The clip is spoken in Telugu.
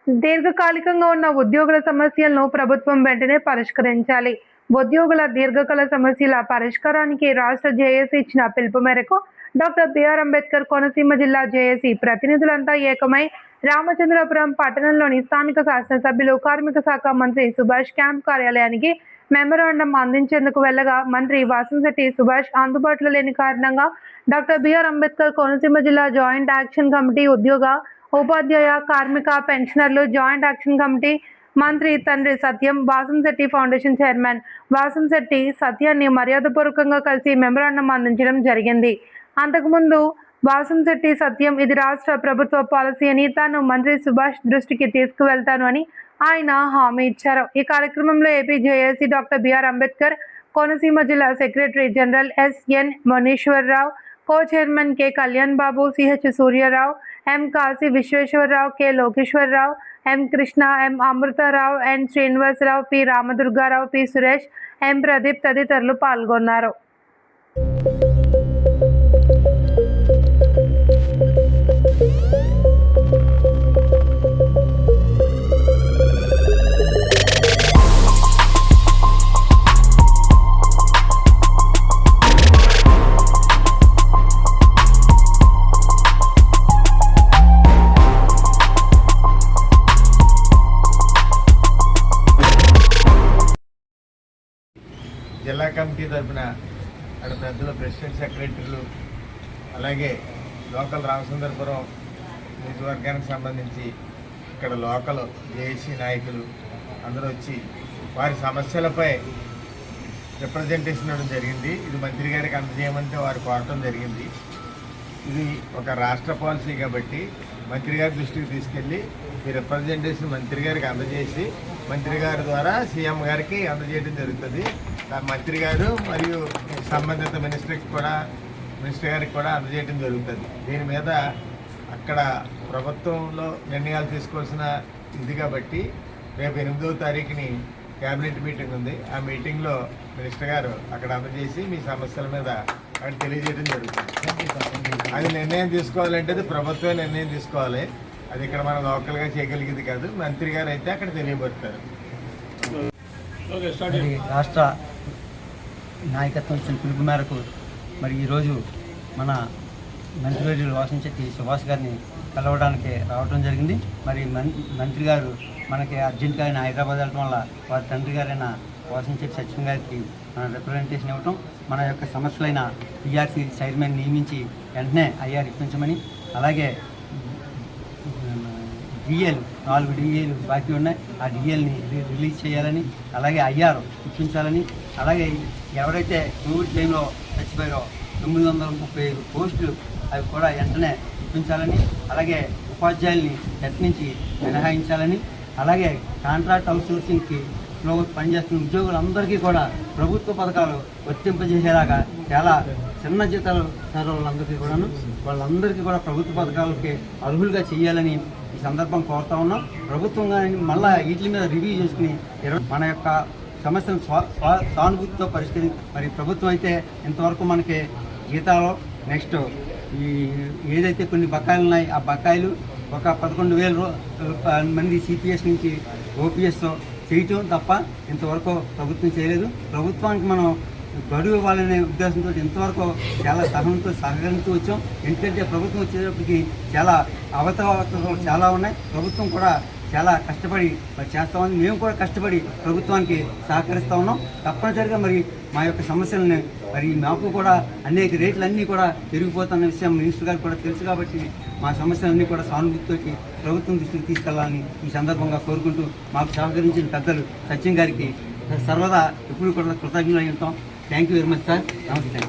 దీర్ఘకాలికంగా ఉన్న ఉద్యోగుల సమస్యలను ప్రభుత్వం వెంటనే పరిష్కరించాలి. ఉద్యోగుల దీర్ఘకాల సమస్యల పరిష్కారానికి రాష్ట్ర జేఏసీ ఇచ్చిన పిలుపు మేరకు డాక్టర్ బిఆర్ అంబేద్కర్ కోనసీమ జిల్లా జేఏసీ ప్రతినిధులంతా ఏకమై రామచంద్రపురం పట్టణంలోని స్థానిక శాసనసభ్యులు కార్మిక శాఖ మంత్రి సుభాష్ క్యాంప్ కార్యాలయానికి మెమరాండం అందించేందుకు వెళ్లగా మంత్రి వాసంశెట్టి సుభాష్ అందుబాటులో లేని కారణంగా డాక్టర్ బిఆర్ అంబేద్కర్ కోనసీమ జిల్లా జాయింట్ యాక్షన్ కమిటీ ఉద్యోగ ఉపాధ్యాయ కార్మిక పెన్షనర్లు జాయింట్ యాక్షన్ కమిటీ మంత్రి తండ్రి సత్యం వాసంశెట్టి ఫౌండేషన్ చైర్మన్ వాసంశెట్టి సత్యాన్ని మర్యాదపూర్వకంగా కలిసి మెమరాండం అందించడం జరిగింది. అంతకుముందు వాసంశెట్టి సత్యం ఇది రాష్ట్ర ప్రభుత్వ పాలసీ అని తాను మంత్రి సుభాష్ దృష్టికి తీసుకువెళ్తాను అని ఆయన హామీ ఇచ్చారు. ఈ కార్యక్రమంలో AP JAC doctor BR Ambedkar Konaseema జిల్లా secretary general SN Muniswararao, co chairman K Kalyan Babu, CH Suryarao, M Kashi Visweswararao, K Lokeswararao, M Krishna, M Amrutharao, N Srinivasarao, P Ramadurgarao, P Suresh, M Pradeep తదితరులు పాల్గొన్నారు. జిల్లా కమిటీ తరఫున అక్కడ పెద్దలు ప్రెసిడెంట్ సెక్రటరీలు అలాగే లోకల్ రామచంద్రపురం నియోజకవర్గానికి సంబంధించి ఇక్కడ లోకల్ జేఏసీ నాయకులు అందరూ వచ్చి వారి సమస్యలపై రిప్రజెంటేషన్ ఇవ్వడం జరిగింది. ఇది మంత్రి గారికి అందజేయమంటే వారు కోరటం జరిగింది. ఇది ఒక రాష్ట్ర పాలసీ కాబట్టి మంత్రి గారి దృష్టికి తీసుకెళ్ళి ఈ రిప్రజెంటేషన్ మంత్రి గారికి అందజేసి మంత్రి గారి ద్వారా సీఎం గారికి అందజేయడం జరుగుతుంది. మంత్రి గారు మరియు సంబంధిత మినిస్టర్ గారికి కూడా అందజేయడం జరుగుతుంది. దీని మీద అక్కడ ప్రభుత్వంలో నిర్ణయాలు తీసుకోవాల్సిన ఇది కాబట్టి రేపు 8వ తారీఖుని క్యాబినెట్ మీటింగ్ ఉంది. ఆ మీటింగ్లో మినిస్టర్ గారు అక్కడ అందజేసి మీ సమస్యల మీద అక్కడ తెలియజేయడం జరుగుతుంది. అది నిర్ణయం తీసుకోవాలంటే అది ప్రభుత్వమే నిర్ణయం తీసుకోవాలి. అది ఇక్కడ మనం లోకల్గా చేయగలిగేది కాదు. మంత్రి గారు అయితే అక్కడ తెలియబడతారు. రాష్ట్ర నాయకత్వం ఇచ్చిన పిలుపు మేరకు మరి ఈరోజు మన మంత్రివర్యులు వాసంశెట్టి సుభాష్ గారిని కలవడానికి రావడం జరిగింది. మరి మంత్రి గారు మనకి అర్జెంటుగా ఆయన హైదరాబాద్ వెళ్ళడం వల్ల వారి తండ్రి గారైన వాసంశెట్టి సత్యం గారికి మన రిప్రజెంటేషన్ ఇవ్వటం, మన యొక్క సమస్యలైన పిఆర్సీ చైర్మన్ నియమించి వెంటనే ఐఆర్ ఇప్పించమని, అలాగే డిఎల్ 4 డిఏలు బాకీ ఉన్నాయి, ఆ డిఎల్ని రిలీజ్ చేయాలని, అలాగే ఐఆర్ ఇప్పించాలని, అలాగే ఎవరైతే కోవిడ్ టైంలో చచ్చిపోయారో 935 పోస్టులు అవి కూడా వెంటనే ఇప్పించాలని, అలాగే ఉపాధ్యాయుల్ని నెట్ నుంచి మినహాయించాలని, అలాగే కాంట్రాక్ట్ అవుట్సోర్సింగ్కి పనిచేస్తున్న ఉద్యోగులందరికీ కూడా ప్రభుత్వ పథకాలు వర్తింపజేసేలాగా చాలా చిన్న జీతాలు వాళ్ళందరికీ కూడా ప్రభుత్వ పథకాలకి అర్హులుగా చేయాలని ఈ సందర్భం కోరుతా ఉన్నాం. ప్రభుత్వం కానీ మళ్ళీ వీటి మీద రివ్యూ చేసుకుని మన యొక్క సమస్యను సానుభూతితో మరి ప్రభుత్వం అయితే ఇంతవరకు మనకి జీతాలు నెక్స్ట్ ఈ ఏదైతే కొన్ని బకాయిలు ఉన్నాయి ఆ బకాయిలు ఒక 11,000 మంది సిపిఎస్ నుంచి ఓపీఎస్ చేయటం తప్ప ఇంతవరకు ప్రభుత్వం చేయలేదు. ప్రభుత్వానికి మనం గడువు ఇవ్వాలనే ఉద్దేశంతో ఇంతవరకు చాలా సహకరిస్తూ వచ్చాం. ఎందుకంటే ప్రభుత్వం వచ్చేటప్పటికి చాలా అవతవకలు చాలా ఉన్నాయి. ప్రభుత్వం కూడా చాలా కష్టపడి మరి చేస్తామని మేము కూడా కష్టపడి ప్రభుత్వానికి సహకరిస్తూ ఉన్నాం. తప్పనిసరిగా మరి మా యొక్క సమస్యలని మరి మాకు కూడా అనేక రేట్లన్నీ కూడా పెరిగిపోతున్న విషయం మినిస్టర్ గారికి కూడా తెలుసు కాబట్టి మా సమస్యలన్నీ కూడా సానుభూతితోటి ప్రభుత్వం దృష్టికి తీసుకెళ్లాలని ఈ సందర్భంగా కోరుకుంటూ మాకు సహకరించిన పెద్దలు సత్యం గారికి సర్వదా ఎప్పుడు కూడా కృతజ్ఞులు అయి ఉంటాం. Thank you very much sir. నమస్తే.